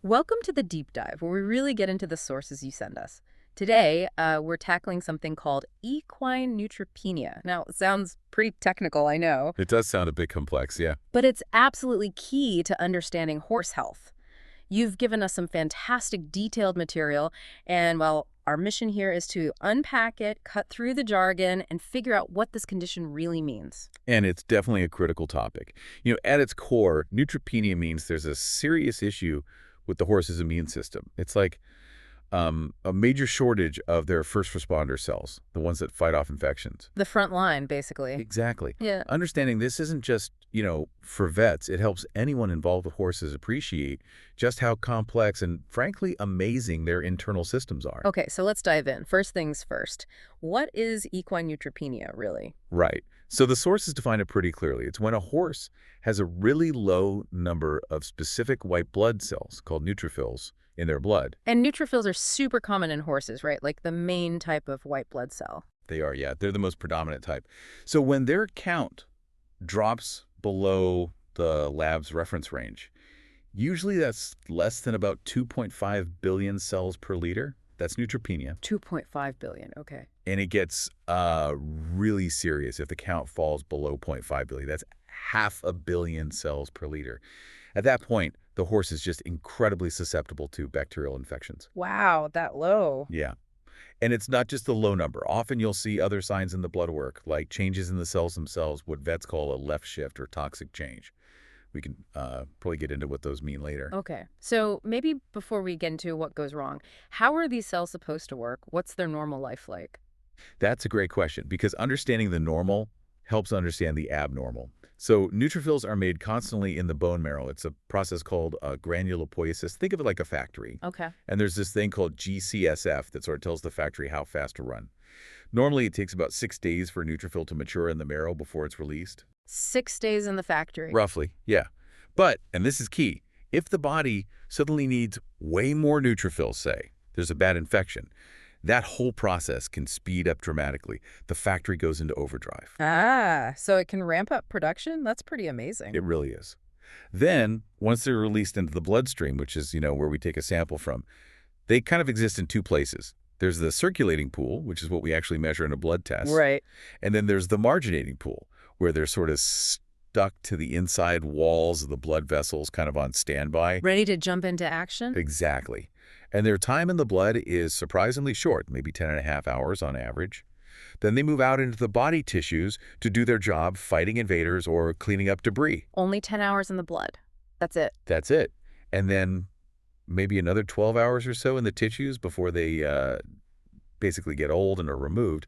Welcome to the deep dive, where we really get into the sources you send us. Today, we're tackling something called equine neutropenia. Now, it sounds pretty technical, I know, It does sound a bit complex, yeah. but it's absolutely key to understanding horse health. You've given us some fantastic detailed material, and well, our mission here is to unpack it, cut through the jargon, and figure out what this condition really means. And it's definitely a critical topic. At its core, neutropenia means there's a serious issue with the horse's immune system. It's like a major shortage of their first responder cells, the ones that fight off infections. The front line, basically. Exactly. Yeah. Understanding this isn't just, for vets. It helps anyone involved with horses appreciate just how complex and, frankly, amazing their internal systems are. Okay, so let's dive in. First things first. What is equine neutropenia, really? Right. So the sources define it pretty clearly. It's when a horse has a really low number of specific white blood cells, called neutrophils, in their blood. And neutrophils are super common in horses, right? Like the main type of white blood cell. They are, yeah. They're the most predominant type. So when their count drops below the lab's reference range, usually that's less than about 2.5 billion cells per liter. That's neutropenia. 2.5 billion, okay. And it gets really serious if the count falls below 0.5 billion. That's 500 million cells per liter. At that point, the horse is just incredibly susceptible to bacterial infections. Wow, that low. Yeah. And it's not just the low number. Often you'll see other signs in the blood work, like changes in the cells themselves, what vets call a left shift or toxic change. We can probably get into what those mean later. Okay, so maybe before we get into what goes wrong, how are these cells supposed to work? What's their normal life like? That's a great question, because understanding the normal helps understand the abnormal. So neutrophils are made constantly in the bone marrow. It's a process called granulopoiesis. Think of it like a factory. Okay. And there's this thing called GCSF that sort of tells the factory how fast to run. Normally, it takes about 6 days for a neutrophil to mature in the marrow before it's released. 6 days in the factory. Roughly, yeah. But, and this is key, if the body suddenly needs way more neutrophils, say, there's a bad infection, that whole process can speed up dramatically. The factory goes into overdrive. Ah, so it can ramp up production? That's pretty amazing. It really is. Then, once they're released into the bloodstream, which is, where we take a sample from, they kind of exist in two places. There's the circulating pool, which is what we actually measure in a blood test. Right. And then there's the marginating pool, where they're sort of stuck to the inside walls of the blood vessels, kind of on standby. Ready to jump into action? Exactly. And their time in the blood is surprisingly short, maybe 10.5 hours on average. Then they move out into the body tissues to do their job fighting invaders or cleaning up debris. Only 10 hours in the blood. That's it. That's it. And then maybe another 12 hours or so in the tissues before they basically get old and are removed.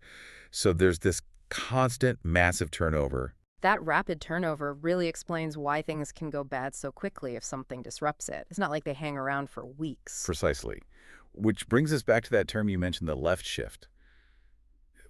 So there's this constant, massive turnover. That rapid turnover really explains why things can go bad so quickly if something disrupts it. It's not like they hang around for weeks. Precisely. Which brings us back to that term you mentioned, the left shift.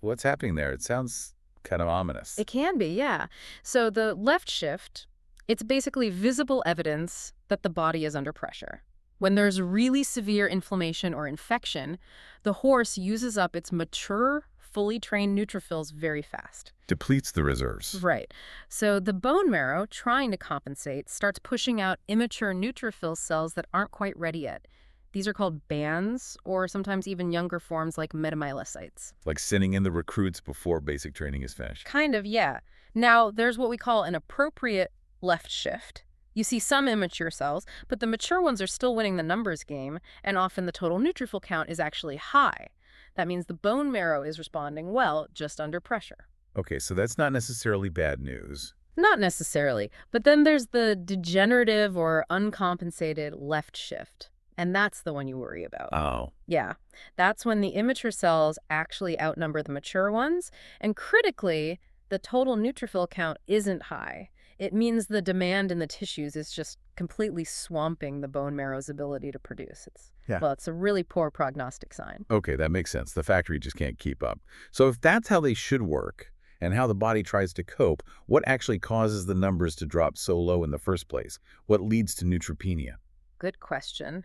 What's happening there? It sounds kind of ominous. It can be, yeah. So the left shift, it's basically visible evidence that the body is under pressure. When there's really severe inflammation or infection, the horse uses up its mature, fully trained neutrophils very fast. Depletes the reserves. Right. So the bone marrow, trying to compensate, starts pushing out immature neutrophil cells that aren't quite ready yet. These are called bands, or sometimes even younger forms like metamyelocytes. Like sending in the recruits before basic training is finished. Kind of, yeah. Now, there's what we call an appropriate left shift. You see some immature cells, but the mature ones are still winning the numbers game, and often the total neutrophil count is actually high. That means the bone marrow is responding well, just under pressure. Okay, so that's not necessarily bad news. Not necessarily, but then there's the degenerative or uncompensated left shift, and that's the one you worry about. Oh. Yeah, that's when the immature cells actually outnumber the mature ones, and critically, the total neutrophil count isn't high. It means the demand in the tissues is just completely swamping the bone marrow's ability to produce. Well, it's a really poor prognostic sign. Okay, that makes sense. The factory just can't keep up. So if that's how they should work and how the body tries to cope, what actually causes the numbers to drop so low in the first place? What leads to neutropenia? Good question.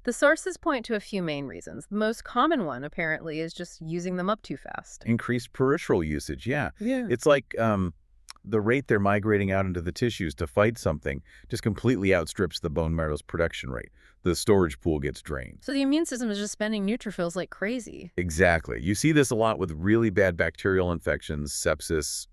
The sources point to a few main reasons. The most common one, apparently, is just using them up too fast. Increased peripheral usage, yeah. Yeah. It's like the rate they're migrating out into the tissues to fight something just completely outstrips the bone marrow's production rate. The storage pool gets drained. So the immune system is just spending neutrophils like crazy. Exactly. You see this a lot with really bad bacterial infections, sepsis,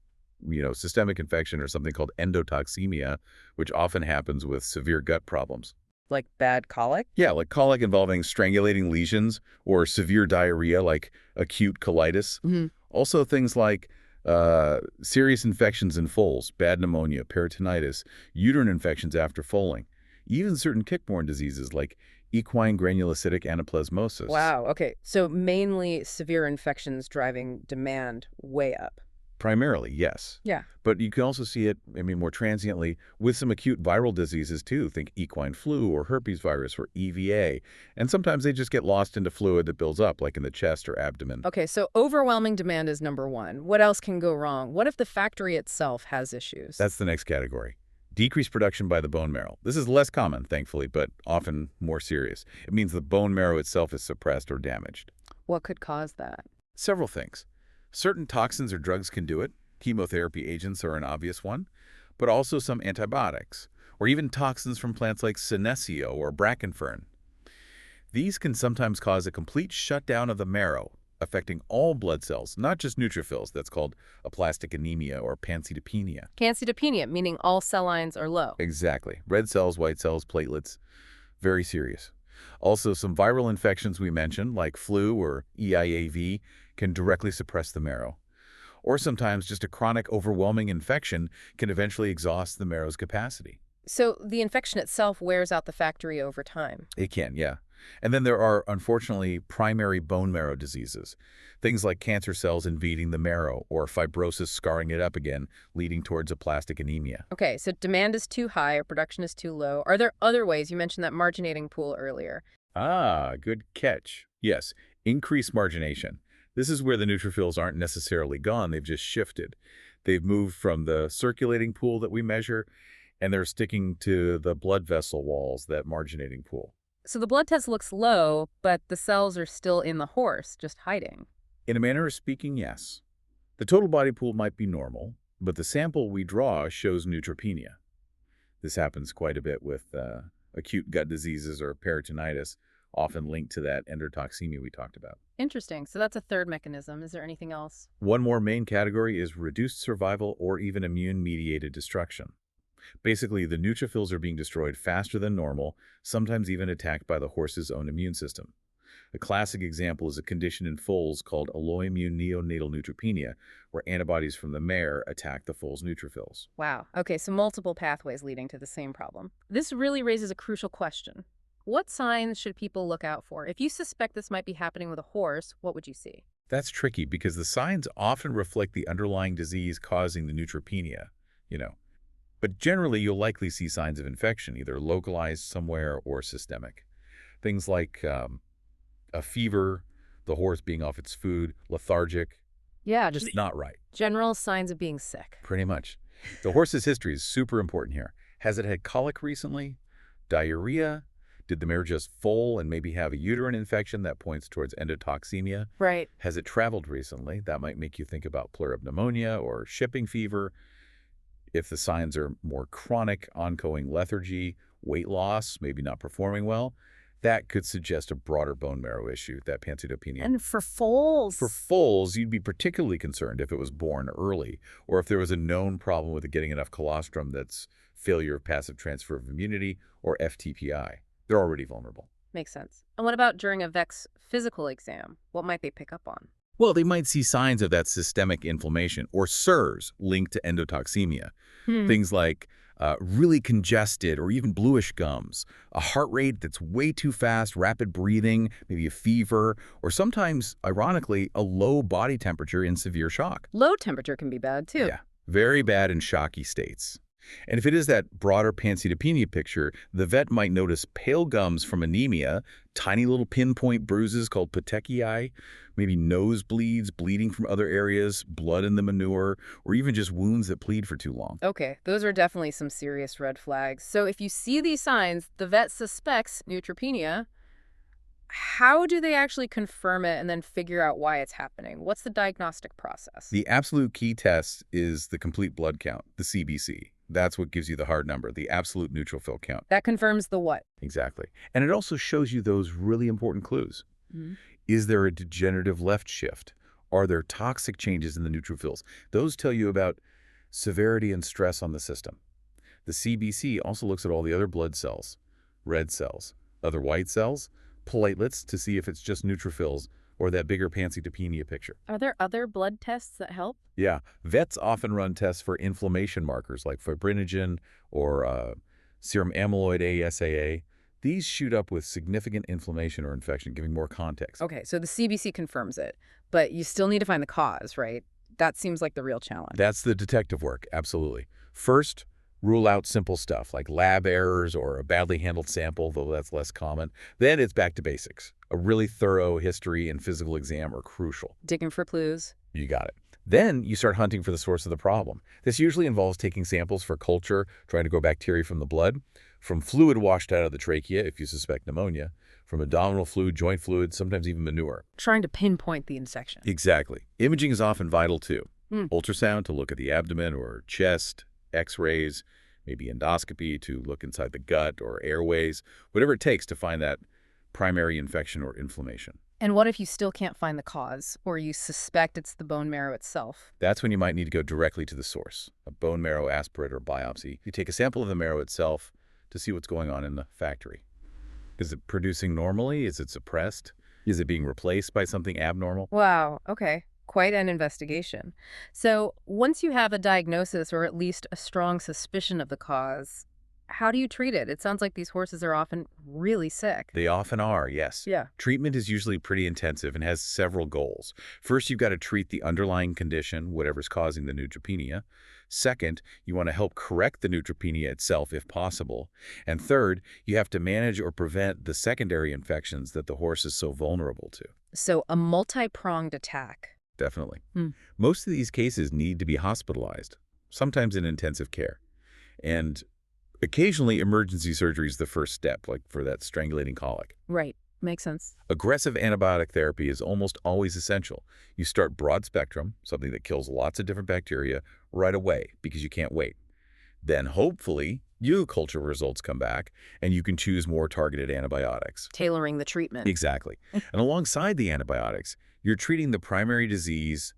systemic infection, or something called endotoxemia, which often happens with severe gut problems. Like bad colic? Yeah, like colic involving strangulating lesions or severe diarrhea like acute colitis. Hmm. Also things like serious infections in foals, bad pneumonia, peritonitis, uterine infections after foaling, even certain tick-borne diseases like equine granulocytic anaplasmosis. Wow, okay. So mainly severe infections driving demand way up. Primarily, yes. Yeah. But you can also see it, more transiently with some acute viral diseases too. Think equine flu or herpes virus or EVA. And sometimes they just get lost into fluid that builds up, like in the chest or abdomen. Okay, so overwhelming demand is number one. What else can go wrong? What if the factory itself has issues? That's the next category. Decreased production by the bone marrow. This is less common, thankfully, but often more serious. It means the bone marrow itself is suppressed or damaged. What could cause that? Several things. Certain toxins or drugs can do it. Chemotherapy agents are an obvious one, but also some antibiotics, or even toxins from plants like senecio or brackenfern. These can sometimes cause a complete shutdown of the marrow, affecting all blood cells, not just neutrophils. That's called aplastic anemia or pancytopenia. Pancytopenia, meaning all cell lines are low. Exactly. Red cells, white cells, platelets. Very serious. Also, some viral infections we mentioned, like flu or EIAV, can directly suppress the marrow. Or sometimes just a chronic, overwhelming infection can eventually exhaust the marrow's capacity. So the infection itself wears out the factory over time. It can, yeah. And then there are, unfortunately, primary bone marrow diseases. Things like cancer cells invading the marrow or fibrosis scarring it up again, leading towards aplastic anemia. Okay, so demand is too high or production is too low. Are there other ways? You mentioned that marginating pool earlier. Ah, good catch. Yes, increased margination. This is where the neutrophils aren't necessarily gone, they've just shifted. They've moved from the circulating pool that we measure, and they're sticking to the blood vessel walls, that marginating pool. So the blood test looks low, but the cells are still in the horse, just hiding. In a manner of speaking, yes. The total body pool might be normal, but the sample we draw shows neutropenia. This happens quite a bit with acute gut diseases or peritonitis, often linked to that endotoxemia we talked about. Interesting. So that's a third mechanism. Is there anything else? One more main category is reduced survival or even immune-mediated destruction. Basically, the neutrophils are being destroyed faster than normal, sometimes even attacked by the horse's own immune system. A classic example is a condition in foals called alloimmune neonatal neutropenia, where antibodies from the mare attack the foal's neutrophils. Wow. Okay, so multiple pathways leading to the same problem. This really raises a crucial question. What signs should people look out for? If you suspect this might be happening with a horse, what would you see? That's tricky because the signs often reflect the underlying disease causing the neutropenia, But generally, you'll likely see signs of infection, either localized somewhere or systemic. Things like a fever, the horse being off its food, lethargic, Yeah, just just not right. general signs of being sick. Pretty much. The horse's history is super important here. Has it had colic recently? Diarrhea? Did the mare just foal and maybe have a uterine infection that points towards endotoxemia? Right. Has it traveled recently? That might make you think about pleural pneumonia or shipping fever. If the signs are more chronic, ongoing lethargy, weight loss, maybe not performing well, that could suggest a broader bone marrow issue, that pancytopenia. And for foals? For foals, you'd be particularly concerned if it was born early or if there was a known problem with it getting enough colostrum, that's failure of passive transfer of immunity, or FTPI. They're already vulnerable. Makes sense. And what about during a vet's physical exam? What might they pick up on? Well, they might see signs of that systemic inflammation or SIRS linked to endotoxemia. Things like really congested or even bluish gums, a heart rate that's way too fast, rapid breathing, maybe a fever, or sometimes, ironically, a low body temperature in severe shock. Low temperature can be bad, too. Yeah, very bad in shocky states. And if it is that broader pancytopenia picture, the vet might notice pale gums from anemia, tiny little pinpoint bruises called petechiae, maybe nosebleeds, bleeding from other areas, blood in the manure, or even just wounds that bleed for too long. Okay, those are definitely some serious red flags. So if you see these signs, the vet suspects neutropenia. How do they actually confirm it and then figure out why it's happening? What's the diagnostic process? The absolute key test is the complete blood count, the CBC. That's what gives you the hard number, the absolute neutrophil count. That confirms the what? Exactly. And it also shows you those really important clues. Mhm. Is there a degenerative left shift? Are there toxic changes in the neutrophils? Those tell you about severity and stress on the system. The CBC also looks at all the other blood cells, red cells, other white cells, platelets to see if it's just neutrophils or that bigger pancytopenia picture. Are there other blood tests that help? Yeah, vets often run tests for inflammation markers like fibrinogen or serum amyloid ASAA. These shoot up with significant inflammation or infection, giving more context. Okay, so the CBC confirms it, but you still need to find the cause, right? That seems like the real challenge. That's the detective work, absolutely. First, rule out simple stuff like lab errors or a badly handled sample, though that's less common. Then it's back to basics. A really thorough history and physical exam are crucial. Digging for clues. You got it. Then you start hunting for the source of the problem. This usually involves taking samples for culture, trying to grow bacteria from the blood, from fluid washed out of the trachea if you suspect pneumonia, from abdominal fluid, joint fluid, sometimes even manure. Trying to pinpoint the infection. Exactly. Imaging is often vital too. Hmm. Ultrasound to look at the abdomen or chest, x-rays, maybe endoscopy to look inside the gut or airways, whatever it takes to find that primary infection or inflammation. And what if you still can't find the cause, or you suspect it's the bone marrow itself? That's when you might need to go directly to the source, a bone marrow aspirate or biopsy. You take a sample of the marrow itself to see what's going on in the factory. Is it producing normally? Is it suppressed? Is it being replaced by something abnormal? Wow, okay. Quite an investigation. So once you have a diagnosis or at least a strong suspicion of the cause, how do you treat it? It sounds like these horses are often really sick. They often are, yes. Yeah. Treatment is usually pretty intensive and has several goals. First, you've got to treat the underlying condition, whatever's causing the neutropenia. Second, you want to help correct the neutropenia itself if possible. And third, you have to manage or prevent the secondary infections that the horse is so vulnerable to. So a multi-pronged attack. Definitely. Hmm. Most of these cases need to be hospitalized, sometimes in intensive care. And occasionally, emergency surgery is the first step, like for that strangulating colic. Right. Makes sense. Aggressive antibiotic therapy is almost always essential. You start broad spectrum, something that kills lots of different bacteria, right away because you can't wait. Then, hopefully, culture results come back, and you can choose more targeted antibiotics. Tailoring the treatment. Exactly. And alongside the antibiotics, you're treating the primary disease,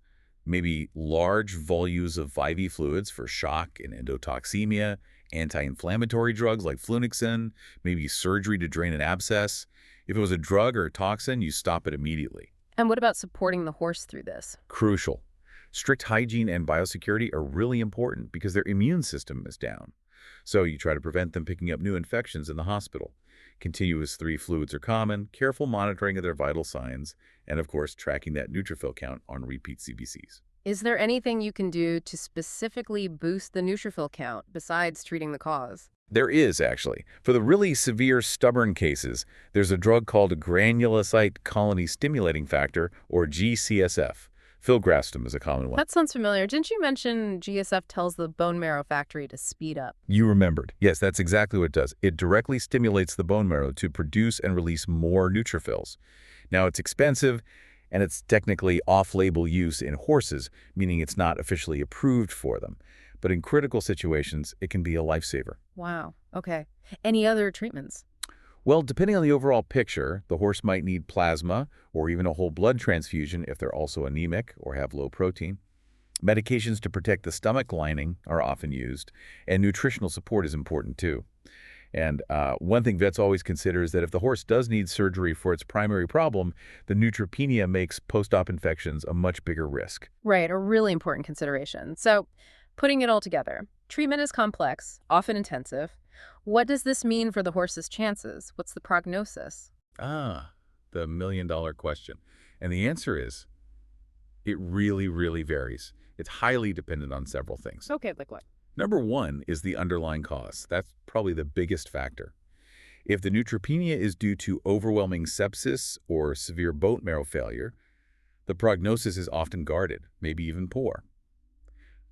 maybe large volumes of IV fluids for shock and endotoxemia, anti-inflammatory drugs like flunixin, maybe surgery to drain an abscess. If it was a drug or a toxin, you stop it immediately. And what about supporting the horse through this? Crucial. Strict hygiene and biosecurity are really important because their immune system is down. So you try to prevent them picking up new infections in the hospital. Continuous 3 fluids are common, careful monitoring of their vital signs, and of course, tracking that neutrophil count on repeat CBCs. Is there anything you can do to specifically boost the neutrophil count besides treating the cause? There is, actually. For the really severe, stubborn cases, there's a drug called a granulocyte colony stimulating factor, or GCSF. Filgrastim is a common one. That sounds familiar. Didn't you mention GSF tells the bone marrow factory to speed up? You remembered. Yes, that's exactly what it does. It directly stimulates the bone marrow to produce and release more neutrophils. Now, it's expensive, and it's technically off-label use in horses, meaning it's not officially approved for them. But in critical situations, it can be a lifesaver. Wow. Okay. Any other treatments? Well, depending on the overall picture, the horse might need plasma or even a whole blood transfusion if they're also anemic or have low protein. Medications to protect the stomach lining are often used, and nutritional support is important too. And one thing vets always consider is that if the horse does need surgery for its primary problem, the neutropenia makes post-op infections a much bigger risk. Right. A really important consideration. So, putting it all together, treatment is complex, often intensive. What does this mean for the horse's chances? What's the prognosis? The million-dollar question. And the answer is, it really, really varies. It's highly dependent on several things. Okay, like what? Number one is the underlying cause. That's probably the biggest factor. If the neutropenia is due to overwhelming sepsis or severe bone marrow failure, the prognosis is often guarded, maybe even poor.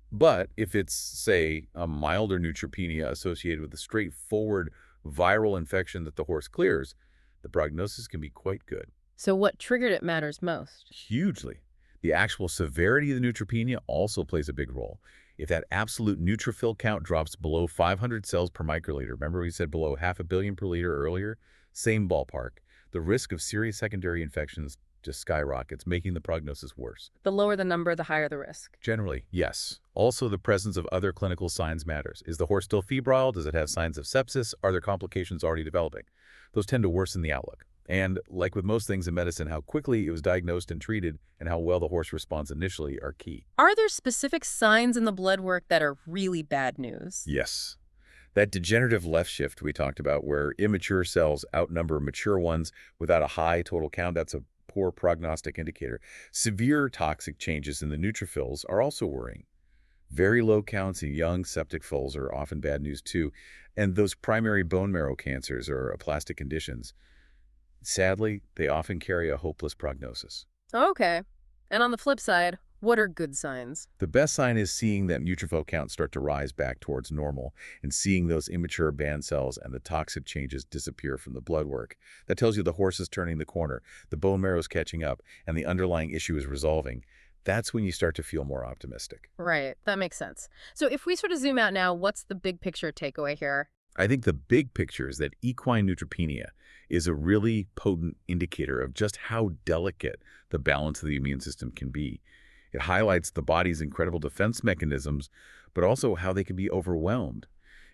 But if it's, say, a milder neutropenia associated with a straightforward viral infection that the horse clears, the prognosis can be quite good. So what triggered it matters most. Hugely. The actual severity of the neutropenia also plays a big role. If that absolute neutrophil count drops below 500 cells per microliter, remember we said below half a billion per liter earlier? Same ballpark. The risk of serious secondary infections just skyrockets, making the prognosis worse. The lower the number, the higher the risk. Generally, yes. Also, the presence of other clinical signs matters. Is the horse still febrile? Does it have signs of sepsis? Are there complications already developing? Those tend to worsen the outlook. And, like with most things in medicine, how quickly it was diagnosed and treated and how well the horse responds initially are key. Are there specific signs in the blood work that are really bad news? Yes. That degenerative left shift we talked about, where immature cells outnumber mature ones without a high total count, that's a poor prognostic indicator. Severe toxic changes in the neutrophils are also worrying. Very low counts in young septic foals are often bad news too. And those primary bone marrow cancers or aplastic conditions, sadly, they often carry a hopeless prognosis. Okay. And on the flip side, what are good signs? The best sign is seeing that neutrophil counts start to rise back towards normal and seeing those immature band cells and the toxic changes disappear from the blood work. That tells you the horse is turning the corner, the bone marrow is catching up, and the underlying issue is resolving. That's when you start to feel more optimistic. Right, that makes sense. So if we sort of zoom out now, what's the big picture takeaway here? I think the big picture is that equine neutropenia is a really potent indicator of just how delicate the balance of the immune system can be. It highlights the body's incredible defense mechanisms, but also how they can be overwhelmed.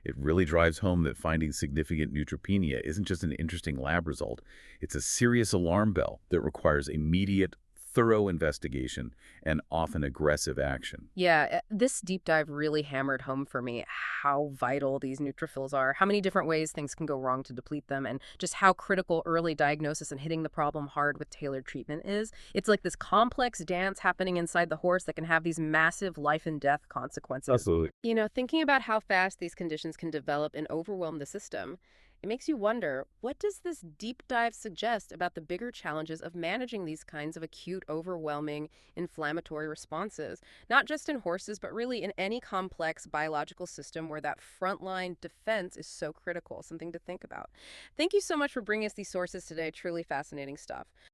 It really drives home that finding significant neutropenia isn't just an interesting lab result. It's a serious alarm bell that requires immediate, thorough investigation and often aggressive action. Yeah, this deep dive really hammered home for me how vital these neutrophils are, how many different ways things can go wrong to deplete them, and just how critical early diagnosis and hitting the problem hard with tailored treatment is. It's like this complex dance happening inside the horse that can have these massive life and death consequences. Absolutely. You know, thinking about how fast these conditions can develop and overwhelm the system, it makes you wonder, what does this deep dive suggest about the bigger challenges of managing these kinds of acute, overwhelming, inflammatory responses? Not just in horses, but really in any complex biological system where that frontline defense is so critical. Something to think about. Thank you so much for bringing us these sources today. Truly fascinating stuff.